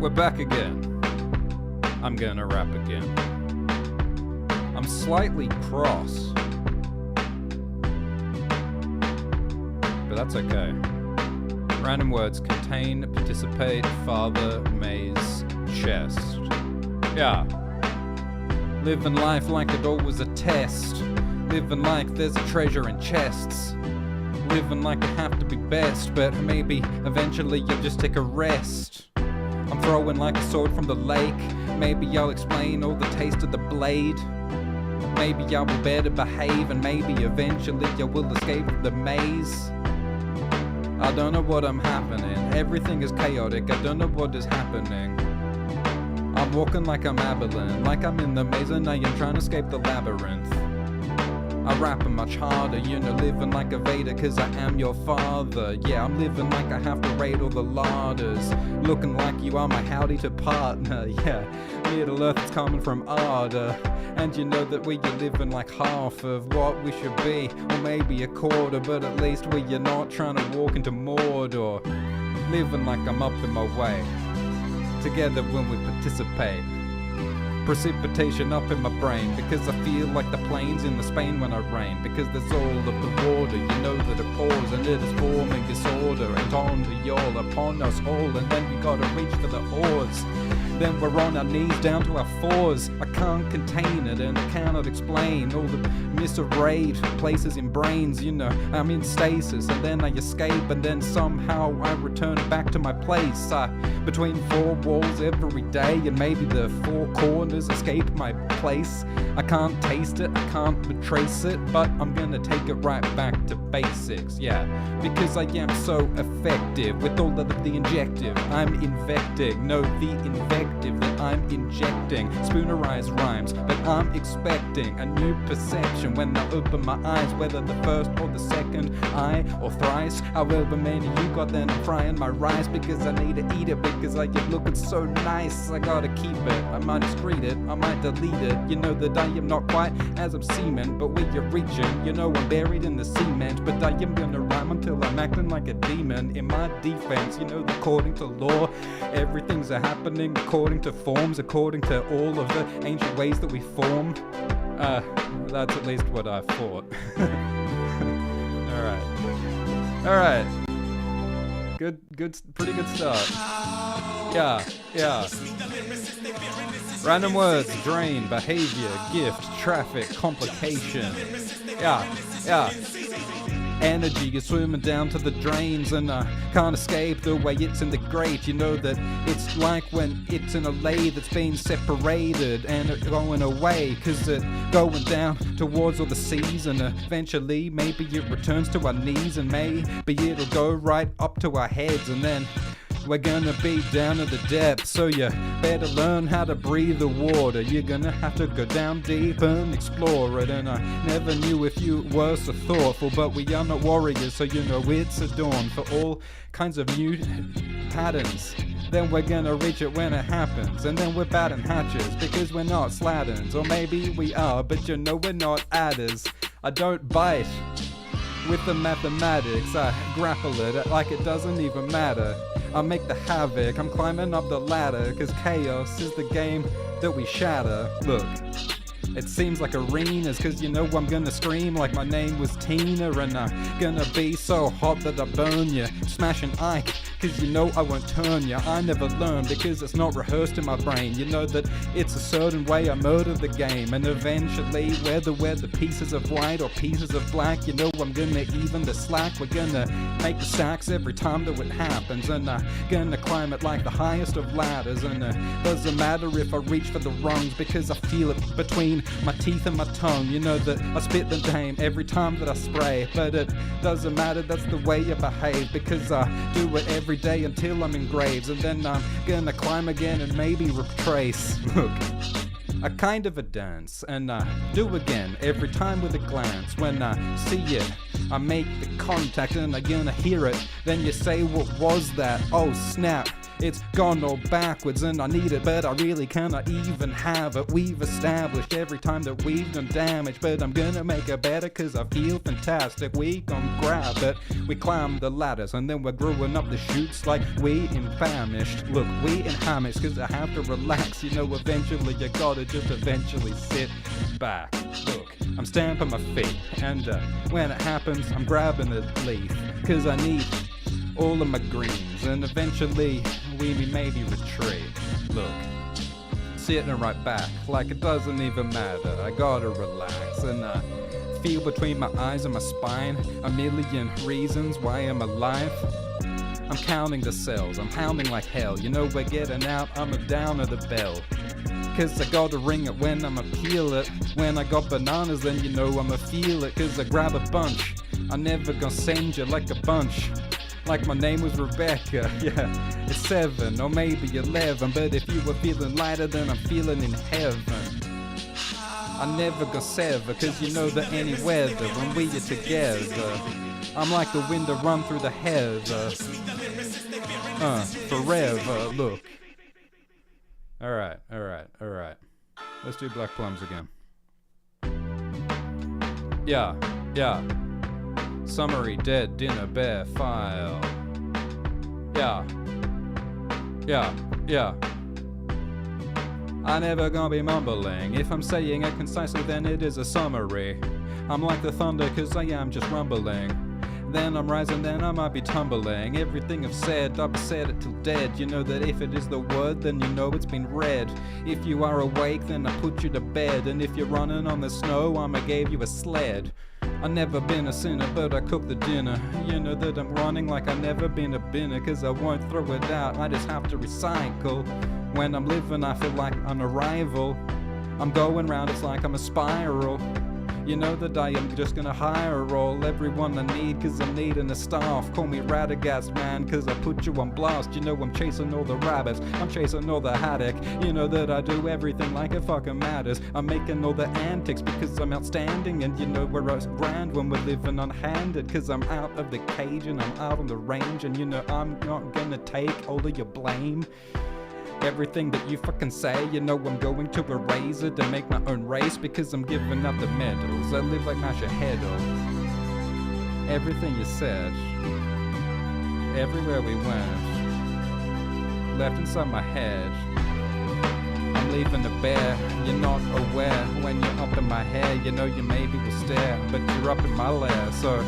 We're back again. I'm gonna rap again. I'm slightly cross, but that's okay. Random words: contain, participate, father, maze, chest. Yeah. Living life like it always a test. Living like there's a treasure in chests. Living like I have to be best, but maybe eventually you'll just take a rest. I'm throwing like a sword from the lake. Maybe I'll explain all the taste of the blade. Maybe I will better behave, and maybe eventually I will escape the maze. I don't know what I'm happening. Everything is chaotic. I don't know what is happening. I'm walking like I'm Abilene, like I'm in the maze and I am trying to escape the labyrinth. I rapping much harder, you know, living like a Vader, cause I am your father. Yeah, I'm living like I have to raid all the larders. Looking like you are my howdy to partner. Yeah, Middle Earth is coming from Arda. And you know that we are living like half of what we should be, or maybe a quarter, but at least we are not trying to walk into Mordor. Living like I'm up in my way, together when we participate. Precipitation up in my brain, because I feel like the plains in the Spain when I rain. Because there's all of the water, you know that it pours, and it is forming disorder, and on the y'all, upon us all, and then we gotta reach for the oars. Then we're on our knees down to our fours. I can't contain it and I cannot explain all the misarrayed places in brains, you know. I'm in stasis and then I escape, and then somehow I return back to my place. Between four walls every day, and maybe the four corners escape my place. I can't taste it, I can't trace it, but I'm gonna take it right back to basics, yeah. Because I am so effective with all of the injective I'm infecting. No, the invective that I'm injecting. Spoonerized rhymes, but I'm expecting a new perception when I open my eyes. Whether the first or the second eye or thrice, however many you got, then I'm frying my rice. Because I need to eat it, because I am looking so nice. I gotta keep it, I might excrete it, I might delete it. You know that I am not quite as I'm seeming, but when you're reaching, you know I'm buried in the cement. But I am gonna rhyme until I'm acting like a demon. In my defense, you know that according to law, everything's happening according to forms, according to all of the ancient ways that we form. That's at least what I thought. Alright. Good, pretty good start. Yeah. Random words: drain, behavior, gift, traffic, complication. Yeah. Energy is swimming down to the drains, and I can't escape the way it's in the grate. You know that it's like when it's in a lathe that's been separated and it going away, cause it going down towards all the seas, and eventually maybe it returns to our knees, and maybe it'll go right up to our heads, and then we're gonna be down at the depths, so you better learn how to breathe the water. You're gonna have to go down deep and explore it. And I never knew if you were so thoughtful, but we are not warriors, so you know it's a dawn for all kinds of new patterns. Then we're gonna reach it when it happens, and then we're batting hatches, because we're not slatterns. Or maybe we are, but you know we're not adders. I don't bite with the mathematics, I grapple it like it doesn't even matter. I make the havoc, I'm climbing up the ladder, cause chaos is the game that we shatter. Look, it seems like arenas, cause you know I'm gonna scream like my name was Tina, and I'm gonna be so hot that I burn ya. Smashing Ike, cause you know I won't turn ya. I never learn because it's not rehearsed in my brain. You know that it's a certain way I murder the game, and eventually whether we're the pieces of white or pieces of black, you know I'm gonna even the slack. We're gonna make the stacks every time that it happens, and I'm gonna climb it like the highest of ladders. And doesn't matter if I reach for the rungs, because I feel it between my teeth and my tongue. You know that I spit the name every time that I spray, but it doesn't matter, that's the way I behave, because I do it every day until I'm in graves, and then I'm gonna climb again and maybe retrace. Look, a kind of a dance, and I do again every time with a glance. When I see it, I make the contact and I'm gonna hear it. Then you say, what was that? Oh snap, It's gone all backwards and I need it, but I really cannot even have it. We've established every time that we've done damage, but I'm gonna make it better cause I feel fantastic. We gon' grab it, we climb the ladders, and then we're growing up the shoots like we in famished. Look, we in hammocks cause I have to relax, you know, eventually you gotta just eventually sit back. Look, I'm stamping my feet, and when it happens, I'm grabbing the leaf, cause I need all of my greens, and eventually we maybe retreat. Look, sitting right back, like it doesn't even matter. I gotta relax and feel between my eyes and my spine a million reasons why I'm alive. I'm counting the cells, I'm pounding like hell. You know we're getting out, I'm a down of the bell. Cause I gotta ring it when I'ma peel it. When I got bananas, then you know I'ma feel it. Cause I grab a bunch, I'm never gonna send you like a bunch. Like my name was Rebecca, yeah, it's 7 or maybe 11. But if you were feeling lighter, then I'm feeling in heaven. I never go sever, cause you know that any weather, when we are together, I'm like the wind that run through the heather. Forever, look. Alright. Let's do Black Plums again. Yeah. Summary, dead, dinner, bear, file. Yeah. I never gonna be mumbling. If I'm saying it concisely, then it is a summary. I'm like the thunder, cause I am just rumbling. Then I'm rising, then I might be tumbling. Everything I've said it till dead. You know that if it is the word, then you know it's been read. If you are awake, then I put you to bed. And if you're running on the snow, I'ma give you a sled. I never been a sinner, but I cook the dinner. You know that I'm running like I never been a binner, cause I won't throw it out, I just have to recycle. When I'm living, I feel like an arrival. I'm going round, it's like I'm a spiral. You know that I am just gonna hire all everyone I need, cause I'm needing a staff. Call me Radagast, man, cause I put you on blast. You know I'm chasing all the rabbits, I'm chasing all the haddock. You know that I do everything like it fucking matters. I'm making all the antics because I'm outstanding. And you know we're grand when we're living unhanded, cause I'm out of the cage and I'm out on the range. And you know I'm not gonna take all of your blame. Everything that you fucking say, you know I'm going to erase it and make my own race, because I'm giving out the medals. I live like Masha Heddle. Everything you said, everywhere we went, left inside my head. I'm leaving the bear, you're not aware. When you're up in my hair, you know you maybe will stare, but you're up in my lair. So,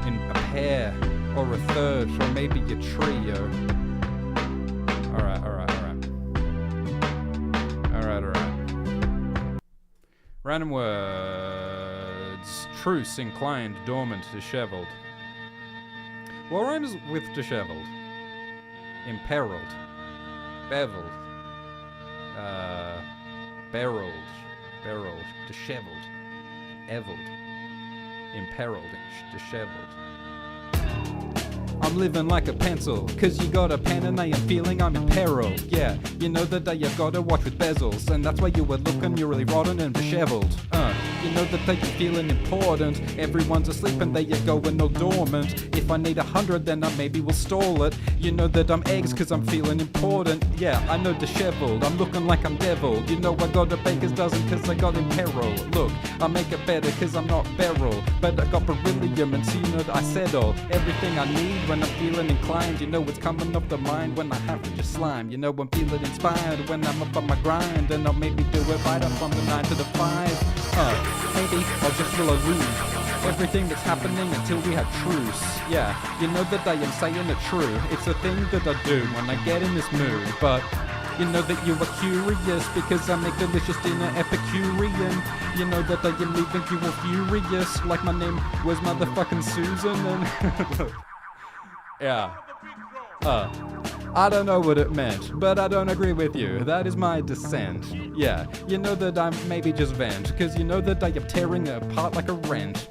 in a pair, or a third, or maybe a trio. Alright. Random words. Truce, inclined, dormant, disheveled. What rhymes with disheveled? Imperiled. Beveled. Barreled. Disheveled. Eveled. Imperiled. Disheveled. I'm living like a pencil, cause you got a pen and I am feeling I'm in peril. Yeah, you know that I have gotta watch with bezels, and that's why you were looking, you're really rotten and disheveled. You know that they are feeling important. Everyone's asleep and they are going all dormant. If I need 100, then I maybe will stall it. You know that I'm eggs cause I'm feeling important. Yeah, I know disheveled, I'm looking like I'm deviled. You know I got a baker's dozen cause I got in peril. Look, I make it better cause I'm not beryl, but I got beryllium, and so you know that I settle everything I need when I'm feeling inclined. You know it's coming off the mind when I have to just slime. You know I'm feeling inspired when I'm up on my grind, and I'll maybe do it right up from the 9 to the 5. Maybe I'll just will lose everything that's happening until we have truce. Yeah, you know that I am saying it true. It's a thing that I do when I get in this mood. But you know that you are curious because I make delicious dinner Epicurean. You know that I am leaving you all furious like my name was motherfucking Susan. And yeah. I don't know what it meant, but I don't agree with you. That is my dissent. Yeah, you know that I'm maybe just vent, cause you know that I am tearing it apart like a rent.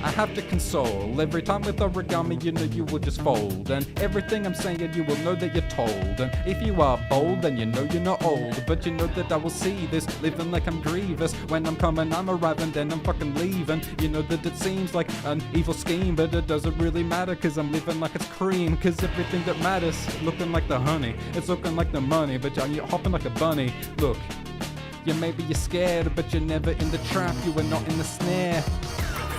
I have to console. Every time with origami, you know you will just fold. And everything I'm saying, you will know that you're told. And if you are bold, then you know you're not old. But you know that I will see this, living like I'm grievous. When I'm coming, I'm arriving, then I'm fucking leaving. You know that it seems like an evil scheme, but it doesn't really matter, cause I'm living like it's cream. Cause everything that matters, looking like the honey, it's looking like the money, but you're hopping like a bunny. Look, maybe you're scared, but you're never in the trap, you are not in the snare.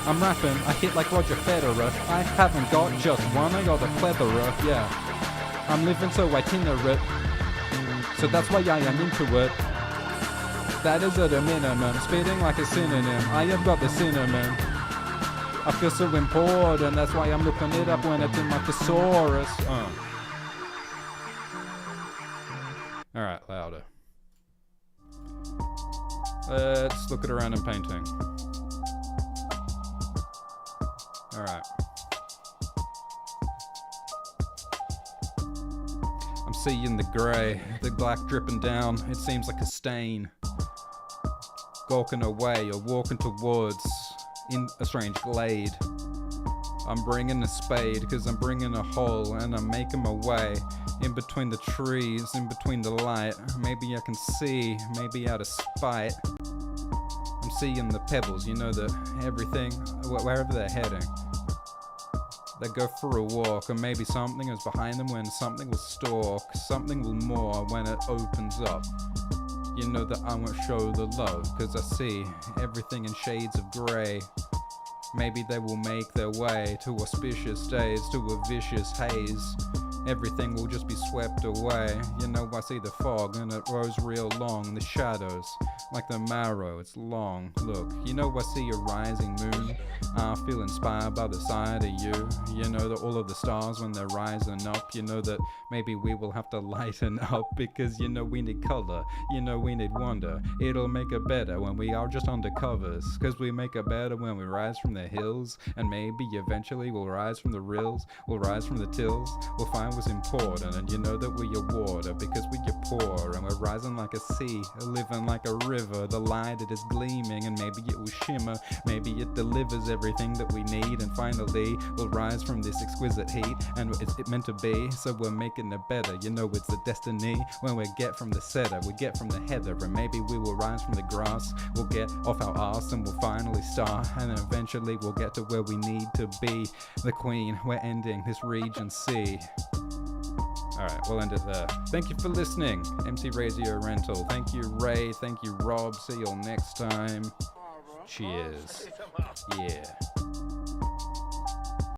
I'm rapping, I hit like Roger Federer. I haven't got just one, I got a plethora, yeah. I'm living so itinerant, so that's why I am into it. That is at a minimum, spitting like a synonym. I have got the cinnamon. I feel so important, that's why I'm looking it up when it's in my thesaurus. Alright, louder. Let's look at a random painting. Alright. I'm seeing the grey, the black dripping down. It seems like a stain. Gawking away or walking towards in a strange glade. I'm bringing a spade, cause I'm bringing a hole, and I'm making my way in between the trees, in between the light. Maybe I can see, maybe out of spite. I'm seeing the pebbles, you know that everything, wherever they're heading, they go for a walk, and maybe something is behind them when something will stalk, something will more when it opens up. You know that I won't show the love, cause I see everything in shades of grey. Maybe they will make their way to auspicious days, to a vicious haze. Everything will just be swept away. You know, I see the fog and it grows real long. The shadows, like the marrow, it's long. Look, you know, I see a rising moon. I feel inspired by the sight of you. You know that all of the stars when they're rising up. You know that maybe we will have to lighten up, because you know we need color. You know we need wonder. It'll make it better when we are just undercovers, cause we make it better when we rise from the hills. And maybe eventually we'll rise from the rills. We'll rise from the tills. We'll find was important, and you know that we are water because we are poor, and we're rising like a sea, living like a river. The light, it is gleaming, and maybe it will shimmer, maybe it delivers everything that we need, and finally we'll rise from this exquisite heat, and it's meant to be, so we're making it better. You know it's the destiny when we get from the setter, we get from the heather, and maybe we will rise from the grass. We'll get off our arse and we'll finally start, and then eventually we'll get to where we need to be. The queen, we're ending this region C. Alright, we'll end it there. Thank you for listening, MC Radio Rental. Thank you, Ray. Thank you, Rob. See you all next time. Cheers. Yeah.